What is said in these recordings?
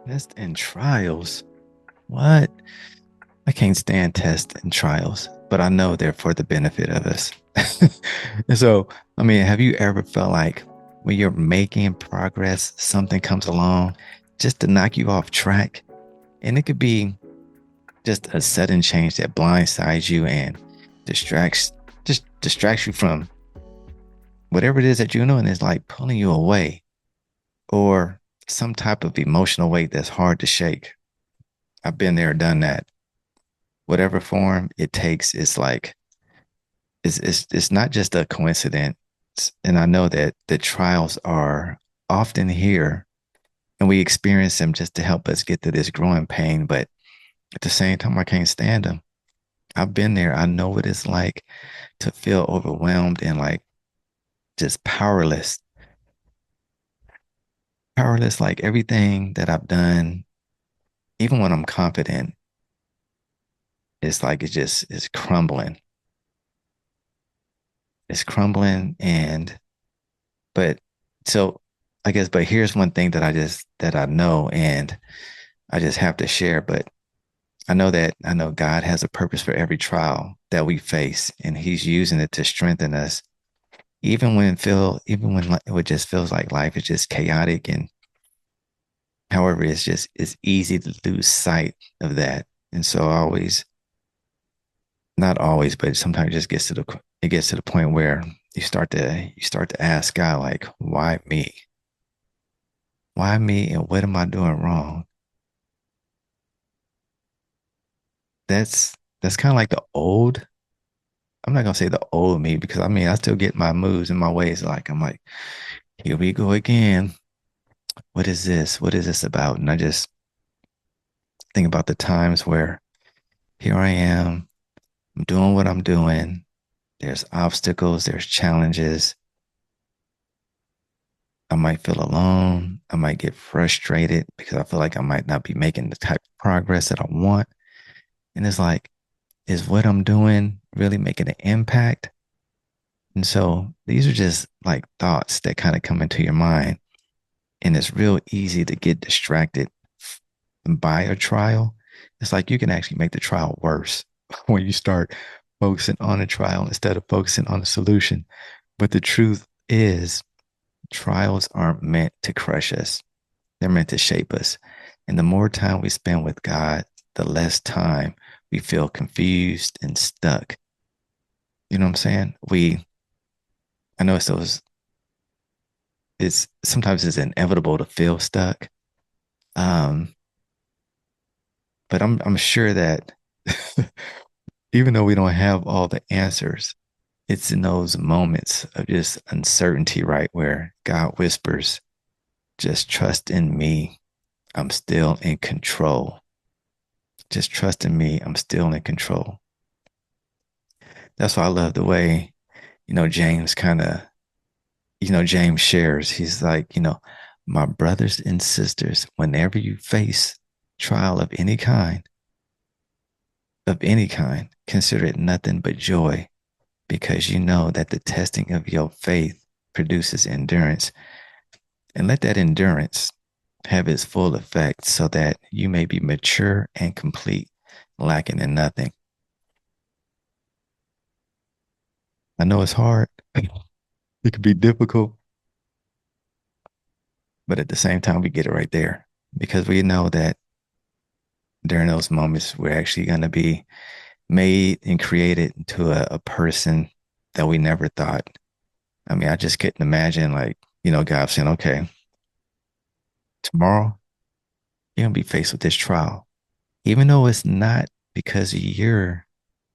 Tests and trials. What? I can't stand tests and trials, but I know they're for the benefit of us. And so, I mean, have you ever felt like when you're making progress, something comes along just to knock you off track? And it could be just a sudden change that blindsides you and distracts just distracts you from whatever it is that you're doing is like pulling you away or some type of emotional weight that's hard to shake. I've been there, done that. Whatever form it takes, it's like it's not just a coincidence. And I know that the trials are often here and we experience them just to help us get through this growing pain. But at the same time, I can't stand them. I've been there. I know what it's like to feel overwhelmed and like just powerless. Powerless, like everything that I've done, even when I'm confident, it's like it just is crumbling. It's crumbling. And, but so I guess, but here's one thing that I know and I just have to share. But I know God has a purpose for every trial that we face and he's using it to strengthen us. Even when it just feels like life is just chaotic and however, it's easy to lose sight of that. And so I always, not always, but sometimes it gets to the point where you start to ask God like, why me? Why me? And what am I doing wrong? That's kind of like the old. I'm not gonna say the old me because I mean I still get my moves and my ways. Like I'm like, here we go again. What is this? What is this about? And I just think about the times where here I am, I'm doing what I'm doing. There's obstacles, there's challenges. I might feel alone. I might get frustrated because I feel like I might not be making the type of progress that I want. And it's like, is what I'm doing really making an impact? And so these are just like thoughts that kind of come into your mind. And it's real easy to get distracted by a trial. It's like you can actually make the trial worse when you start focusing on a trial instead of focusing on the solution. But the truth is, trials aren't meant to crush us, they're meant to shape us. And the more time we spend with God, the less time we feel confused and stuck. You know what I'm saying? I know it's sometimes it's inevitable to feel stuck. Um, but I'm sure that even though we don't have all the answers, it's in those moments of just uncertainty, right? Where God whispers, just trust in me. I'm still in control. Just trust in me. I'm still in control. That's why I love the way, James kind of, James shares. He's like, my brothers and sisters, whenever you face trial of any kind, consider it nothing but joy because you know that the testing of your faith produces endurance. And let that endurance have its full effect so that you may be mature and complete, lacking in nothing. I know it's hard, it could be difficult, but at the same time, we get it right there because we know that during those moments, we're actually going to be made and created into a person that we never thought. I mean, I just couldn't imagine, like, God saying, okay, tomorrow you're going to be faced with this trial, even though it's not because of your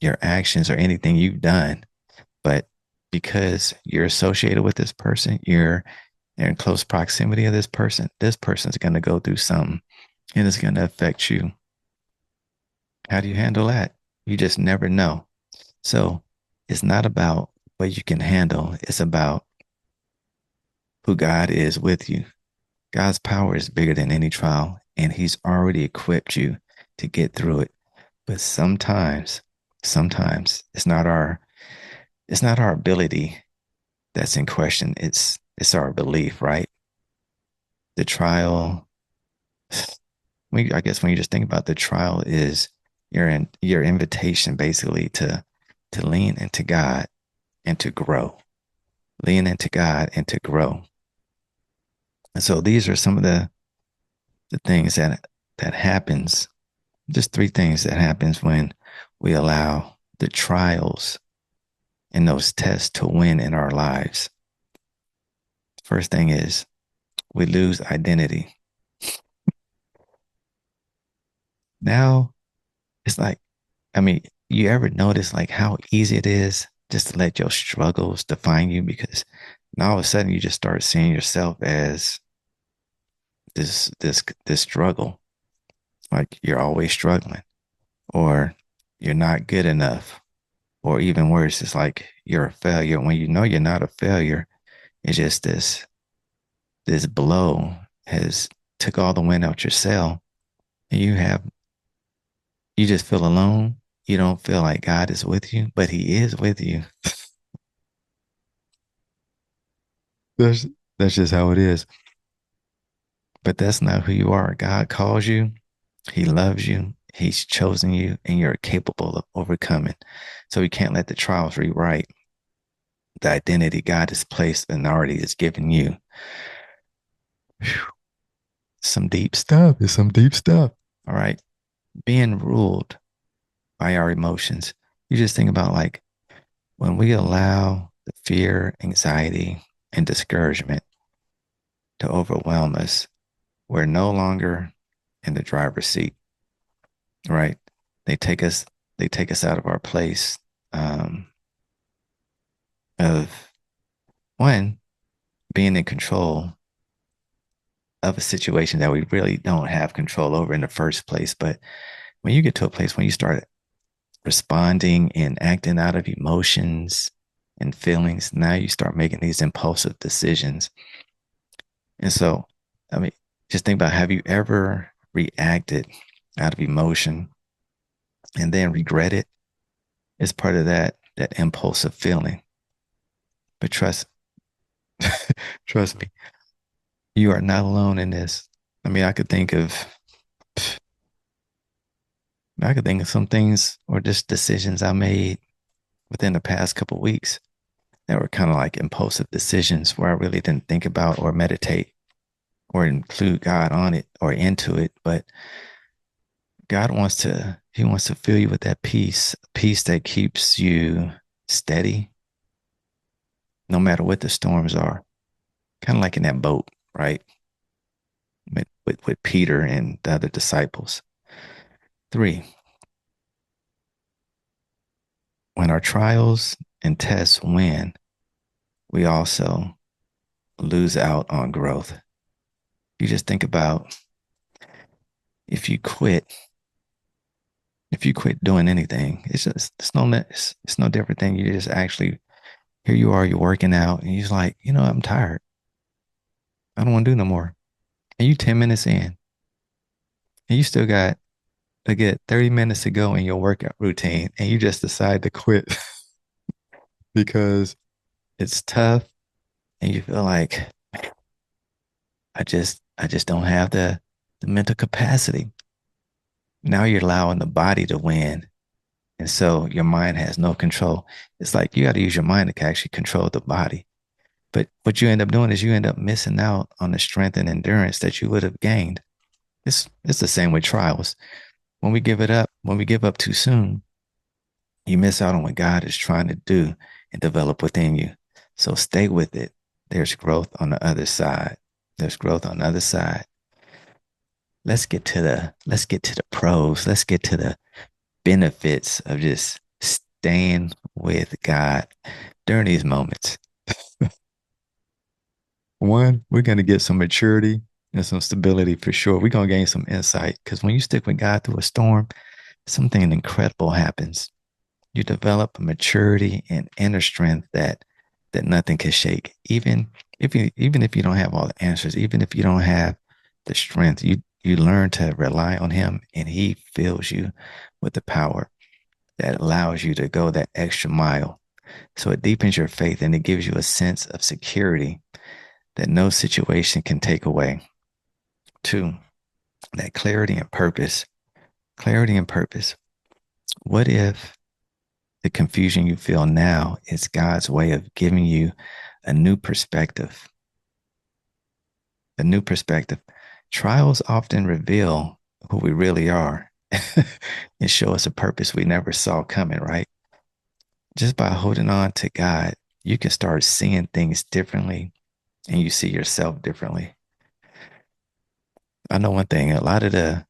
actions or anything you've done, but because you're associated with this person, you're in close proximity of this person's going to go through something and it's going to affect you. How do you handle that? You just never know. So it's not about what you can handle, it's about who God is with you. God's power is bigger than any trial, and He's already equipped you to get through it. But sometimes it's not our ability that's in question. It's our belief, right? The trial, I guess when you just think about the trial is your invitation basically to lean into God and to grow. Lean into God and to grow. And so these are some of the things that happens, just three things that happens when we allow the trials and those tests to win in our lives. First thing is we lose identity. Now it's like, I mean, you ever notice like how easy it is just to let your struggles define you? Because now all of a sudden you just start seeing yourself as this struggle. Like you're always struggling, or you're not good enough, or even worse, it's like you're a failure when you know you're not a failure. It's just this blow has took all the wind out your sail, and you just feel alone. You don't feel like God is with you, but He is with you. That's that's just how it is. But that's not who you are. God calls you. He loves you. He's chosen you, and you're capable of overcoming. So you can't let the trials rewrite the identity God has placed and already has given you. Whew, some deep stuff. It's some deep stuff. All right. Being ruled by our emotions. You just think about like when we allow the fear, anxiety, and discouragement to overwhelm us, we're no longer in the driver's seat, right? They take us, they take us out of our place um, of one being in control of a situation that we really don't have control over in the first place. But when you get to a place when you start responding and acting out of emotions and feelings, now you start making these impulsive decisions. And so, I mean, just think about, have you ever reacted out of emotion and then regret it? It's part of that impulsive feeling. But trust me, you are not alone in this. I mean, I could think of some things or just decisions I made within the past couple of weeks that were kind of like impulsive decisions where I really didn't think about or meditate or include God on it or into it. But He wants to fill you with that peace that keeps you steady no matter what the storms are. Kind of like in that boat, right? With Peter and the other disciples. Three, when our trials and tests win, we also lose out on growth. You just think about if you quit, if you quit doing anything, it's no different thing. You just actually here you are, you're working out, and you're just like, I'm tired. I don't want to do no more. And you 10 minutes in, and you still got a good 30 minutes to go in your workout routine, and you just decide to quit because it's tough and you feel like I just don't have the mental capacity. Now you're allowing the body to win. And so your mind has no control. It's like you got to use your mind to actually control the body. But what you end up doing is you end up missing out on the strength and endurance that you would have gained. It's the same with trials. When we give up too soon, you miss out on what God is trying to do and develop within you. So stay with it. There's growth on the other side. There's growth on the other side. Let's get to the pros. Let's get to the benefits of just staying with God during these moments. One, we're going to get some maturity and some stability for sure. We're going to gain some insight because when you stick with God through a storm, something incredible happens. You develop a maturity and inner strength that nothing can shake. Even if you don't have all the answers, even if you don't have the strength, you learn to rely on Him, and He fills you with the power that allows you to go that extra mile. So it deepens your faith and it gives you a sense of security that no situation can take away. Two, that clarity and purpose. Clarity and purpose. What if the confusion you feel now is God's way of giving you a new perspective? A new perspective. Trials often reveal who we really are and show us a purpose we never saw coming, right? Just by holding on to God, you can start seeing things differently and you see yourself differently. I know one thing, a lot of the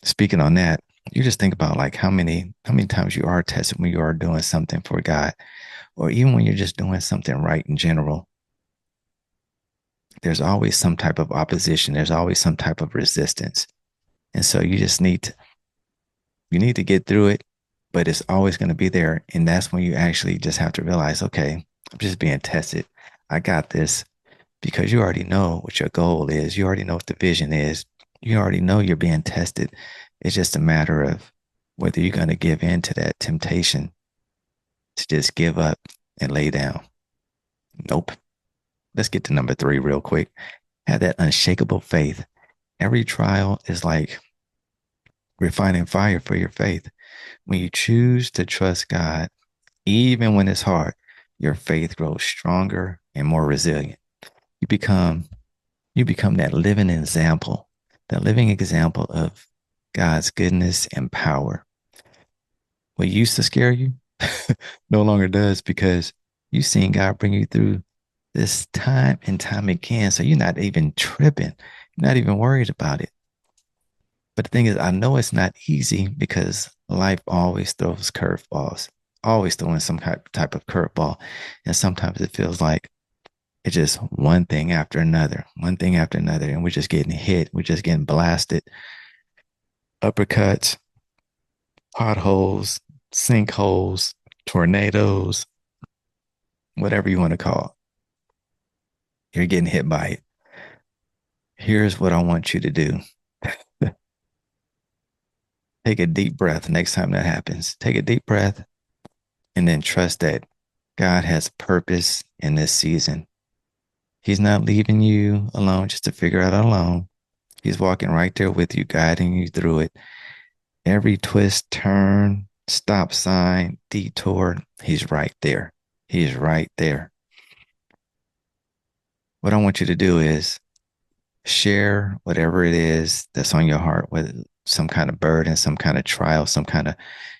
speaking on that, you just think about like how many times you are tested when you are doing something for God, or even when you're just doing something right in general. There's always some type of opposition. There's always some type of resistance. And so you need to get through it, but it's always going to be there. And that's when you actually just have to realize, okay, I'm just being tested. I got this because you already know what your goal is. You already know what the vision is. You already know you're being tested. It's just a matter of whether you're going to give in to that temptation to just give up and lay down. Nope. Let's get to number three real quick. Have that unshakable faith. Every trial is like refining fire for your faith. When you choose to trust God, even when it's hard, your faith grows stronger and more resilient. You become you become that living example of God's goodness and power. What used to scare you no longer does because you've seen God bring you through this time and time again. So you're not even tripping. You're not even worried about it. But the thing is, I know it's not easy because life always throws curveballs, always throwing some type of curveball. And sometimes it feels like it's just one thing after another, one thing after another. And we're just getting hit. We're just getting blasted. Uppercuts, potholes, sinkholes, tornadoes, whatever you want to call it. You're getting hit by it. Here's what I want you to do. Take a deep breath next time that happens. Take a deep breath and then trust that God has purpose in this season. He's not leaving you alone just to figure it out alone. He's walking right there with you, guiding you through it. Every twist, turn, stop sign, detour, he's right there. He's right there. What I want you to do is share whatever it is that's on your heart, whether some kind of burden, some kind of trial, some kind of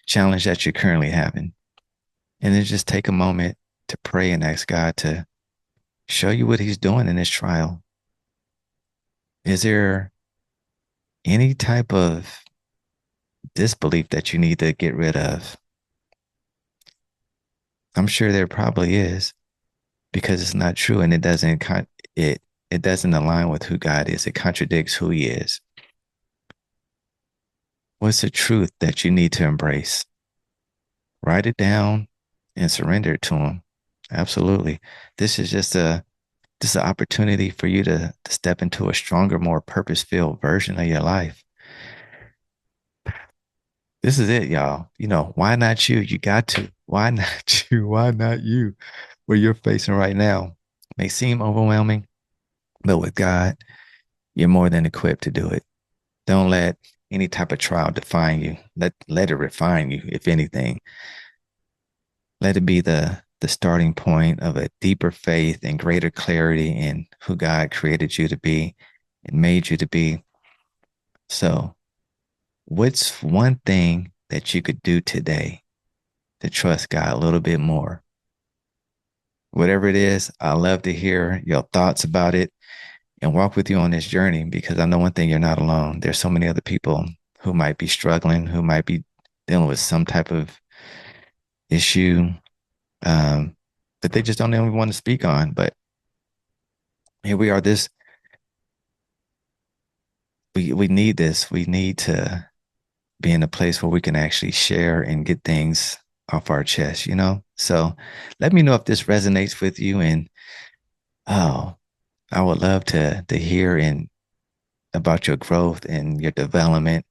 challenge that you're currently having. And then just take a moment to pray and ask God to show you what he's doing in this trial. Is there any type of disbelief that you need to get rid of? I'm sure there probably is because it's not true and it doesn't align with who God is. It contradicts who he is. What's the truth that you need to embrace? Write it down and surrender it to him. Absolutely. This is just an opportunity for you to step into a stronger, more purpose-filled version of your life. This is it, y'all. You know, why not you? You got to. Why not you? Why not you? Where you're facing right now may seem overwhelming, but with God, you're more than equipped to do it. Don't let any type of trial define you. Let it refine you, if anything. Let it be the starting point of a deeper faith and greater clarity in who God created you to be and made you to be. So, what's one thing that you could do today to trust God a little bit more? Whatever it is, I love to hear your thoughts about it and walk with you on this journey because I know one thing, you're not alone. There's so many other people who might be struggling, who might be dealing with some type of issue that they just don't even want to speak on. But here we are. We need this. We need to be in a place where we can actually share and get things off our chest, you know? So let me know if this resonates with you. And oh, I would love to hear and about your growth and your development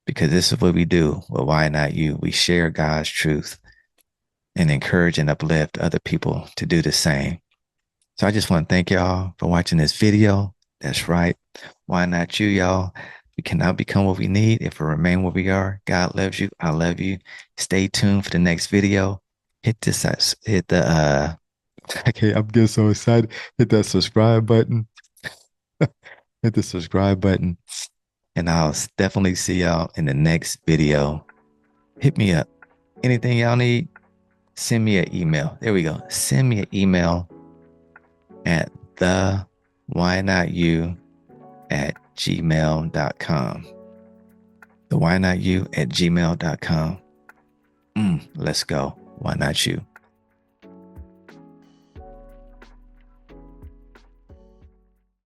because this is what we do. Well, why not you? We share God's truth and encourage and uplift other people to do the same. So I just want to thank y'all for watching this video. That's right. Why not you, y'all? We cannot become what we need if we remain what we are. God loves you. I love you. Stay tuned for the next video. Hit this, hit the, okay, I'm getting so excited. Hit that subscribe button. Hit the subscribe button. And I'll definitely see y'all in the next video. Hit me up. Anything y'all need, send me an email. There we go. Send me an email at the why not you at gmail.com. The why not you at gmail.com. Let's go. Why not you?